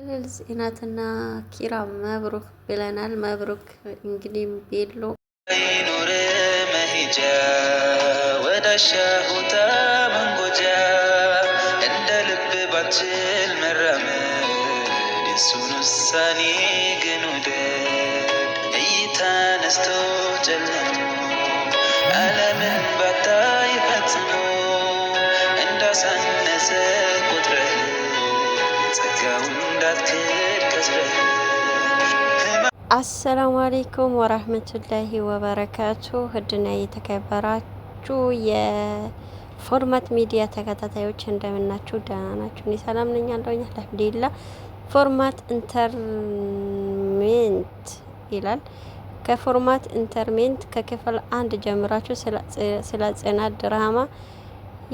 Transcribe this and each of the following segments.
ጽናትና ኪራ መብሩክ ብለናል። መብሩክ እንግዲህ ቤሎ ይኑር መሄጃ ወዳሻ ቦታ መንጎጃ እንደ ልብ ባችል መራመድ የሱን ውሳኔ ግን ውደድ እይታ ነስቶ ጨለሙ ዓለምን ባታይ ፈጽሞ እንዳሳነሰ ቁጥረህ ጸጋውን እንዳትክድ ከስረህ። አሰላሙ አሌይኩም ወራህመቱላሂ ወበረካቱ። ህድና የተከበራችሁ የፎርማት ሚዲያ ተከታታዮች እንደምናችሁ፣ ደህና ናችሁ? እኔ ሰላም ነኝ አለሁኝ አልሐምዱሊላህ። ፎርማት ኢንተርሜንት ይላል። ከፎርማት ኢንተርሜንት ከክፍል 1 ጀምራችሁ ስለ ጽናት ድራማ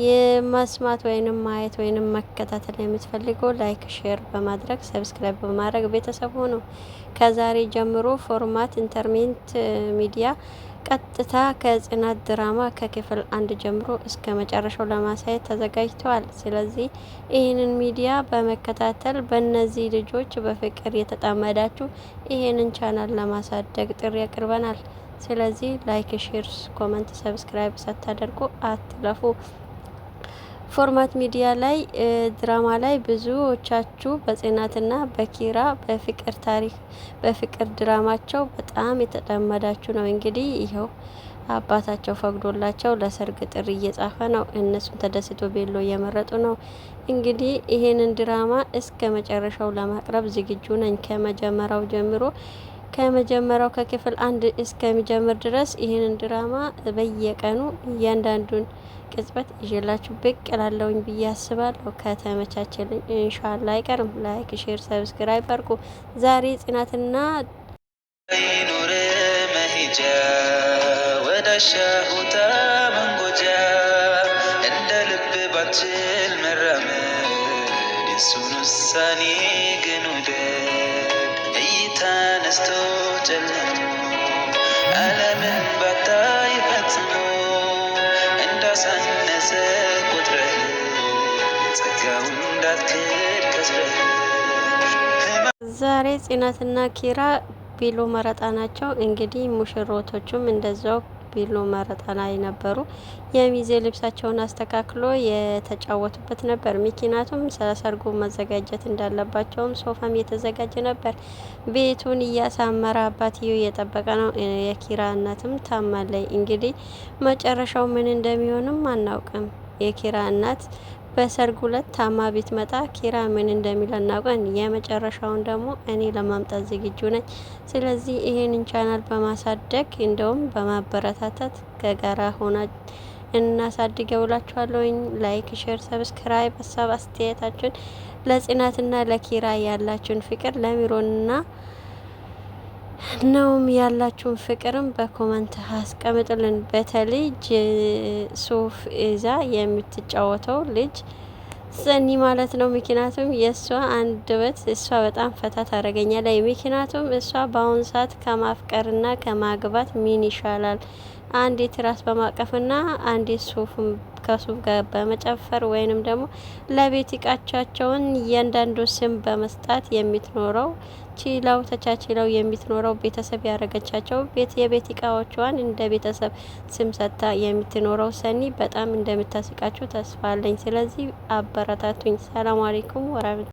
የመስማት ወይንም ማየት ወይንም መከታተል የምትፈልጉ ላይክ ሼር በማድረግ ሰብስክራይብ በማድረግ ቤተሰብ ሆኑ። ከዛሬ ጀምሮ ፎርማት ኢንተርሜንት ሚዲያ ቀጥታ ከጽናት ድራማ ከክፍል 1 ጀምሮ እስከ መጨረሻው ለማሳየት ተዘጋጅተዋል። ስለዚህ ይህንን ሚዲያ በመከታተል በእነዚህ ልጆች በፍቅር የተጣመዳችሁ ይህንን ቻናል ለማሳደግ ጥሪ ያቀርበናል። ስለዚህ ላይክ ሼር ኮመንት ሰብስክራይብ ሳታደርጉ አትለፉ። ፎርማት ሚዲያ ላይ ድራማ ላይ ብዙዎቻችሁ በጽናትና በኪራ በፍቅር ታሪክ በፍቅር ድራማቸው በጣም የተጠመዳችሁ ነው። እንግዲህ ይኸው አባታቸው ፈቅዶላቸው ለሰርግ ጥሪ እየጻፈ ነው። እነሱን ተደስቶ ቤሎ እየመረጡ ነው። እንግዲህ ይሄንን ድራማ እስከ መጨረሻው ለማቅረብ ዝግጁ ነኝ። ከመጀመሪያው ከክፍል 1 እስከሚጀምር ድረስ ይህንን ድራማ በየቀኑ እያንዳንዱን ቅጽበት ይዤላችሁ ብቅ እላለሁኝ ብዬ አስባለሁ። ከተመቻቸልኝ ኢንሻአላ አይቀርም። ላይክ ሼር ሰብስክራይብ አድርጉ። ዛሬ ጽናትና ይኑር መሄጃ ወዳሻ ቦታ መንጎጃ እንደ ልብ ባችል መራመድ የሱን ውሳኔ ግን ውደድ እይታ ነስቶ ጨለሙ ዓለምን ባታይ ፈጽሞ እንዳሳነሰ ቁጥረህ ጸጋውን እንዳትክድ ከስረህ። ዛሬ ጽናትና ኪራ ቤሎ መረጣ ናቸው። እንግዲህ ሙሽሮቶቹም እንደዛው ቤሎ መረጣ ላይ ነበሩ። የሚዜ ልብሳቸውን አስተካክሎ የተጫወቱበት ነበር። ምክንያቱም ስለሰርጉ መዘጋጀት እንዳለባቸውም ሶፋም የተዘጋጀ ነበር። ቤቱን እያሳመረ አባትየው እየጠበቀ ነው። የኪራ እናትም ታማለይ። እንግዲህ መጨረሻው ምን እንደሚሆንም አናውቅም። የኪራ እናት በሰርጉ ዕለት ታማ ብትመጣ ኪራ ምን እንደሚል አናውቅም። የመጨረሻውን ደግሞ እኔ ለማምጣት ዝግጁ ነኝ። ስለዚህ ይሄንን ቻናል በማሳደግ እንደውም በማበረታታት ከጋራ ሆና እናሳድገው እላችኋለሁኝ። ላይክ ሼር ሰብስክራይብ ሀሳብ አስተያየታችሁን ለጽናትና ለኪራ ያላችሁን ፍቅር ለሚሮንና ነውም ያላችሁን ፍቅርም በኮመንት አስቀምጡልን። በተለይ ሱፍ ይዛ የምትጫወተው ልጅ ሰኒ ማለት ነው። ምክንያቱም የእሷ አንደበት እሷ በጣም ፈታ ታደርገኛለች። ምክንያቱም እሷ በአሁኑ ሰዓት ከማፍቀርና ከማግባት ምን ይሻላል? አንዴ ትራስ በማቀፍና አንዴ ሱፍም ከሱፍ ጋር በመጨፈር ወይንም ደግሞ ለቤት እቃቻቸውን እያንዳንዱ ስም በመስጣት የምትኖረው ችላው ተቻችለው የምትኖረው ቤተሰብ ያረገቻቸው የቤት እቃዎቿን እንደ ቤተሰብ ስም ሰጥታ የምትኖረው ሰኒ በጣም እንደምታስቃችሁ ተስፋ አለኝ። ስለዚህ አበረታቱኝ። ሰላም አለይኩም ወራህመቱላሂ